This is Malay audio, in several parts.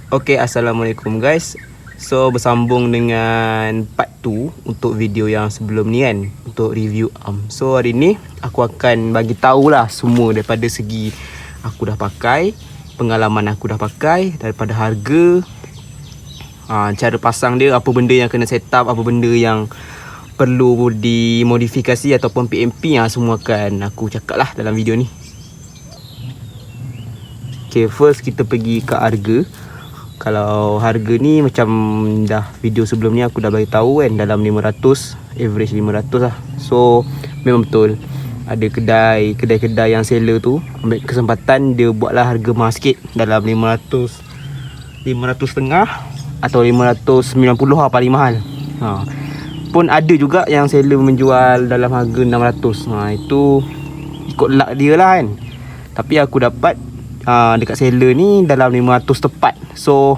Assalamualaikum guys. So bersambung dengan part 2 untuk video yang sebelum ni kan, untuk review arm. So hari ni aku akan bagi tahulah semua daripada segi aku dah pakai, pengalaman aku dah pakai, daripada harga, cara pasang dia, apa benda yang kena set up, apa benda yang perlu dimodifikasi ataupun PMP, semua akan aku cakap lah dalam video ni. Okay, first kita pergi ke harga. Kalau harga ni macam dah video sebelum ni aku dah bagi tahu kan, dalam 500, average 500 lah. So memang betul ada kedai-kedai yang seller tu ambil kesempatan, dia buatlah harga mahal sikit, dalam 500 setengah atau 590 lah paling mahal. Pun ada juga yang seller menjual dalam harga 600. Itu ikut luck dia lah kan. Tapi aku dapat dekat seller ni dalam 500 tepat. So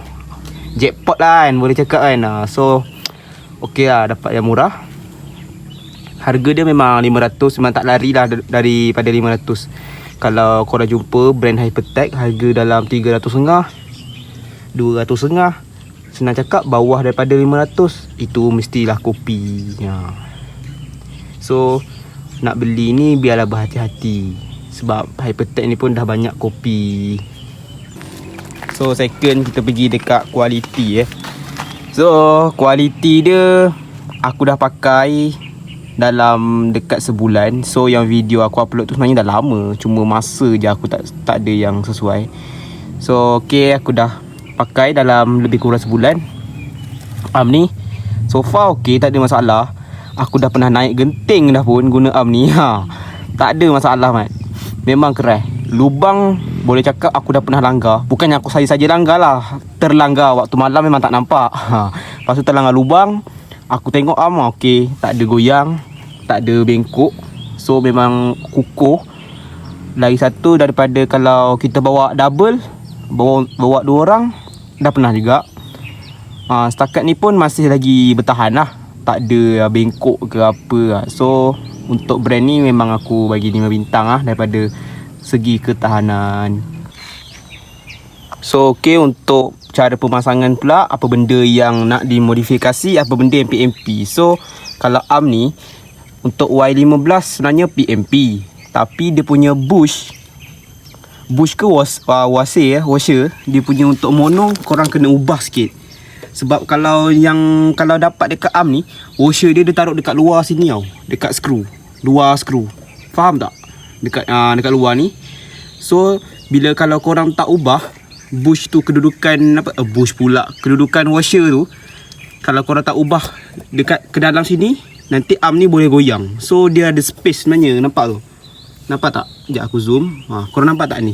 jackpot lah kan, boleh cakap kan. So okey lah, dapat yang murah. Harga dia memang 500, memang tak lari lah daripada 500. Kalau korang jumpa brand Hypertech harga dalam 300 setengah, 200 setengah, senang cakap bawah daripada 500, itu mestilah kopi. So nak beli ni biarlah berhati-hati, sebab Hypertech ni pun dah banyak kopi. So second kita pergi dekat kualiti. So kualiti dia aku dah pakai dalam dekat sebulan. So yang video aku upload tu sebenarnya dah lama, cuma masa je aku tak ada yang sesuai. So okay, aku dah pakai dalam lebih kurang sebulan arm ni. So far okay, tak ada masalah. Aku dah pernah naik genting dah pun guna arm ni. Tak ada masalah mat. Memang keras. Lubang boleh cakap aku dah pernah langgar. Bukannya aku saja langgar lah, terlanggar. Waktu malam memang tak nampak. Lepas tu terlanggar lubang. Aku tengok arm okey, tak ada goyang, tak ada bengkok. So memang kukuh. Lagi satu, daripada kalau kita bawa double, bawa 2 orang, dah pernah juga. Setakat ni pun masih lagi bertahan lah, tak ada bengkok ke apa. So untuk brand ni memang aku bagi 5 bintang lah, daripada segi ketahanan. So okay, untuk cara pemasangan pula, apa benda yang nak dimodifikasi, apa benda yang PMP. So kalau arm ni untuk Y15 sebenarnya PMP, tapi dia punya bush ke washer, dia punya untuk mono korang kena ubah sikit. Sebab kalau dapat dekat arm ni, washer dia taruh dekat luar sini tau, dekat luar skru. Faham tak? Dekat luar ni. So bila kalau korang tak ubah bush tu, kedudukan kedudukan washer tu, kalau korang tak ubah dekat ke dalam sini, nanti arm ni boleh goyang. So dia ada space sebenarnya, nampak tu? Nampak tak? Sekejap aku zoom. Korang nampak tak ni?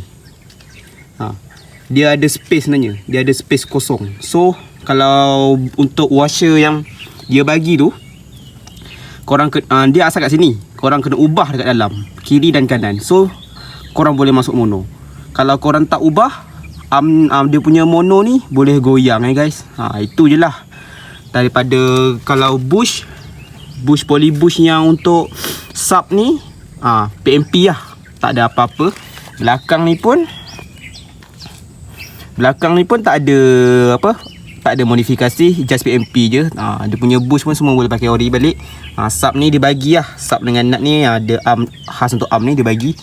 Dia ada space sebenarnya, dia ada space kosong. So kalau untuk washer yang dia bagi tu, korang dia asal kat sini, korang kena ubah dekat dalam, kiri dan kanan. So korang boleh masuk mono. Kalau korang tak ubah, dia punya mono ni boleh goyang guys. Itu je lah. Daripada kalau bush poly bush yang untuk sub ni, PMP lah, tak ada apa-apa. Belakang ni pun tak ada apa, tak ada modifikasi, just PMP je. Dia punya bush pun semua boleh pakai ori balik. Sub ni dia bagi lah, sub dengan nut ni ada arm khas untuk arm ni dia bagi.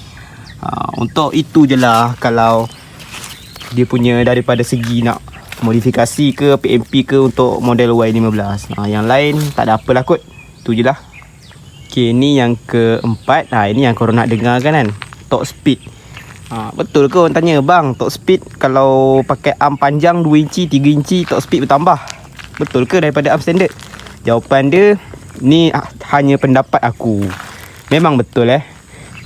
Untuk itu je lah kalau dia punya daripada segi nak modifikasi ke PMP ke untuk model Y15. Yang lain tak ada apalah kot, tu je lah. Okay, ni yang keempat. Ini yang korang nak dengar kan, torque speed. Betul ke orang tanya, bang, torque speed kalau pakai arm panjang 2 inci 3 inci torque speed bertambah, betul ke daripada arm standard? Jawapan dia ni hanya pendapat aku. Memang betul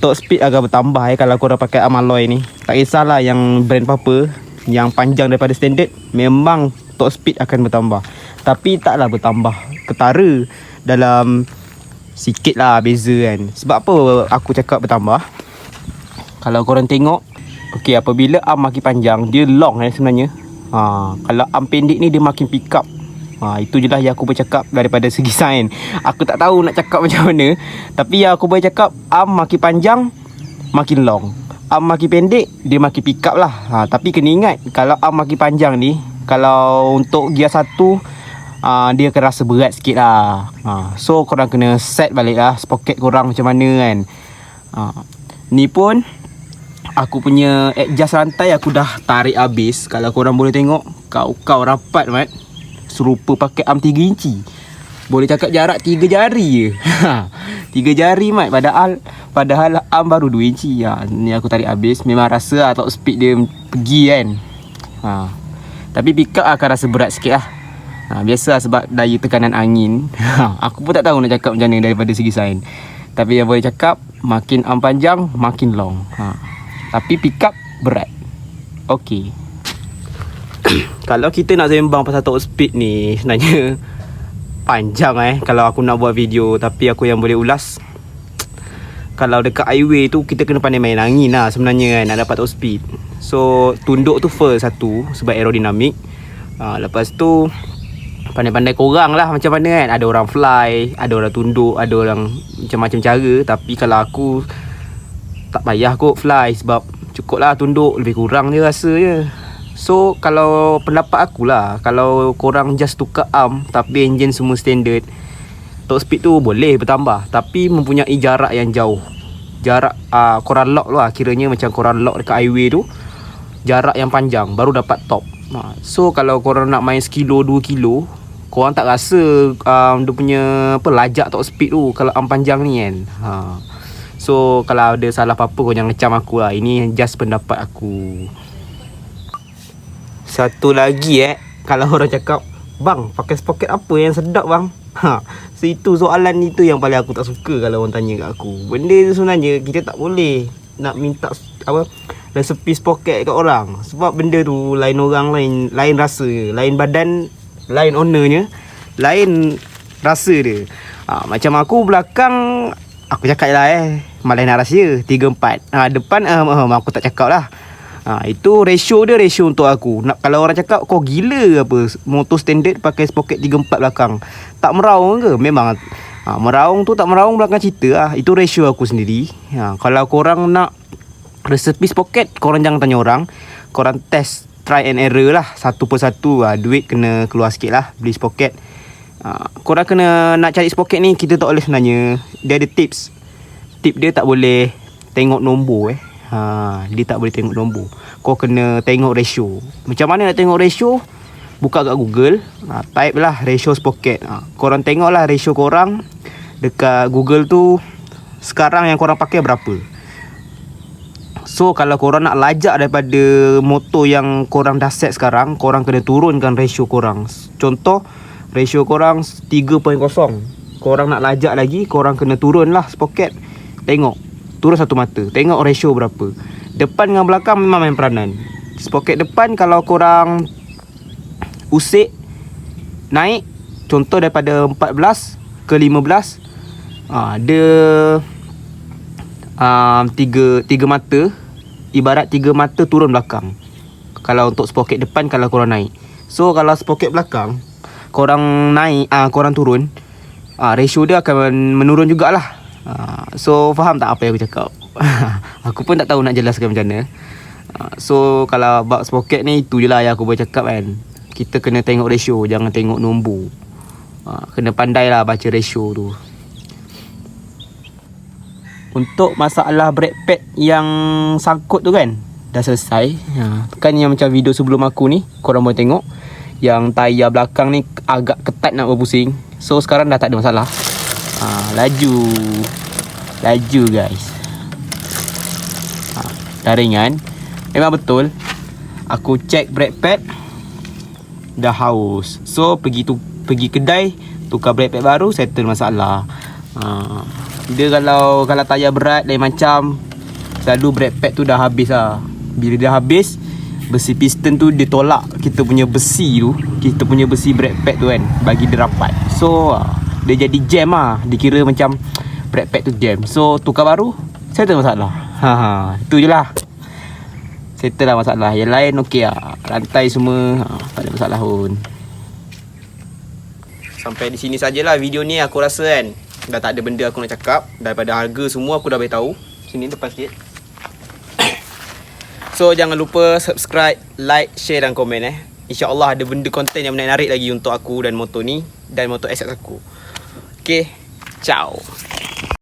torque speed agak bertambah kalau korang pakai arm alloy ni. Tak kisahlah yang brand apa-apa, yang panjang daripada standard, memang torque speed akan bertambah. Tapi taklah bertambah ketara, dalam sikit lah beza kan. Sebab apa aku cakap bertambah? Kalau korang tengok, okey, apabila arm makin panjang, dia long sebenarnya. Kalau arm pendek ni dia makin pick up. Itu je lah yang aku boleh cakap daripada segi sains. Aku tak tahu nak cakap macam mana, tapi yang aku boleh cakap, arm makin panjang makin long, arm makin pendek dia makin pick up lah. Tapi kena ingat, kalau arm makin panjang ni, Kalau untuk gear 1 dia akan rasa berat sikit lah. So korang kena set balik lah sprocket korang macam mana kan. Ni pun aku punya adjust rantai aku dah tarik habis. Kalau korang boleh tengok, kau rapat mat, serupa pakai arm 3 inci. Boleh cakap jarak 3 jari je. 3 jari mat, padahal arm baru 2 inci. Ni aku tarik habis. Memang rasa top speed dia pergi kan. Tapi pick up akan rasa berat sikit lah. Biasa sebab daya tekanan angin. Aku pun tak tahu nak cakap macam mana daripada segi sains. Tapi yang boleh cakap, makin arm panjang makin long. Tapi pick up berat. Okey. Kalau kita nak sembang pasal top speed ni, sebenarnya panjang kalau aku nak buat video. Tapi aku yang boleh ulas, kalau dekat highway tu kita kena pandai main angin lah sebenarnya kan, nak dapat top speed. So tunduk tu first satu, sebab aerodinamik. Lepas tu pandai-pandai korang lah macam mana kan. Ada orang fly, ada orang tunduk, ada orang macam-macam cara. Tapi kalau aku tak payah kot fly, sebab cukup lah tunduk, lebih kurang je rasa je. So kalau pendapat aku lah, kalau korang just tukar arm tapi enjin semua standard, top speed tu boleh bertambah, tapi mempunyai jarak yang jauh. Jarak korang lock lah, kiranya macam korang lock dekat highway tu, jarak yang panjang baru dapat top. So kalau korang nak main sekilo 2 kilo, korang tak rasa dia punya lajak top speed tu kalau arm panjang ni kan. So kalau ada salah apa-apa, kau jangan ngecam aku lah. Ini just pendapat aku. Satu lagi kalau orang cakap, bang pakai sprocket apa yang sedap bang? So itu soalan itu yang paling aku tak suka kalau orang tanya kat aku. Benda tu sebenarnya kita tak boleh nak minta resepi sprocket kat orang, sebab benda tu lain orang, lain rasa, lain badan, lain ownernya, lain rasa dia. Macam aku belakang, aku cakap lah malah nak rahsia 3-4. Depan aku tak cakap lah. Itu ratio dia, ratio untuk aku. Kalau orang cakap kau gila apa, motor standard pakai sprocket 3-4 belakang, tak meraung ke? Memang meraung tu tak meraung belakang cerita lah. Itu ratio aku sendiri. Kalau korang nak resepi sprocket, korang jangan tanya orang, korang test, try and error lah, satu persatu. Duit kena keluar sikit lah beli sprocket. Korang kena nak cari sprocket ni, kita tak boleh sebenarnya. Dia ada tips. Tip dia tak boleh tengok nombor dia tak boleh tengok nombor. Kau kena tengok ratio. Macam mana nak tengok ratio? Buka kat Google, type lah ratio sprocket. Korang tengok lah ratio korang dekat Google tu sekarang yang korang pakai berapa. So kalau korang nak lajak daripada motor yang korang dah set sekarang, korang kena turunkan ratio korang. Contoh, ratio korang 3.0, korang nak lajak lagi, korang kena turun lah sprocket. Tengok, turun satu mata, tengok ratio berapa. Depan dengan belakang memang main peranan. Sprocket depan kalau korang usik naik, contoh daripada 14 ke 15, dia tiga mata, ibarat 3 mata turun belakang. Kalau untuk sprocket depan, kalau korang naik. So kalau sprocket belakang korang naik, korang turun, ratio dia akan menurun jugalah. So faham tak apa yang aku cakap? Aku pun tak tahu nak jelaskan macam mana. So kalau bab sprocket ni, itu je lah yang aku boleh cakap kan. Kita kena tengok ratio, jangan tengok nombor. Kena pandai lah baca ratio tu. Untuk masalah brake pad yang sangkut tu kan, dah selesai. Kan yang macam video sebelum aku ni, korang boleh tengok yang tayar belakang ni agak ketat nak berpusing. So sekarang dah tak ada masalah. Laju guys. Dah ringan. Memang betul, aku check brake pad dah haus. So pergi kedai, tukar brake pad baru, settle masalah. Dia kalau tayar berat lain macam, selalu brake pad tu dah habis lah. Bila dah habis, besi piston tu dia tolak kita punya besi tu, kita punya besi brake pad tu kan, bagi dia rapat. So dia jadi jam lah. Dikira macam brake pad tu jam. So tukar baru, settle masalah. Itu je lah, settle lah masalah. Yang lain okey lah, rantai semua tak ada masalah pun. Sampai di sini sajalah video ni. Aku rasa kan dah tak ada benda aku nak cakap. Daripada harga semua aku dah beritahu. Sini depan sikit. So jangan lupa subscribe, like, share dan komen InsyaAllah ada benda konten yang menarik lagi untuk aku dan motor ni dan motor SX aku. Okay, ciao.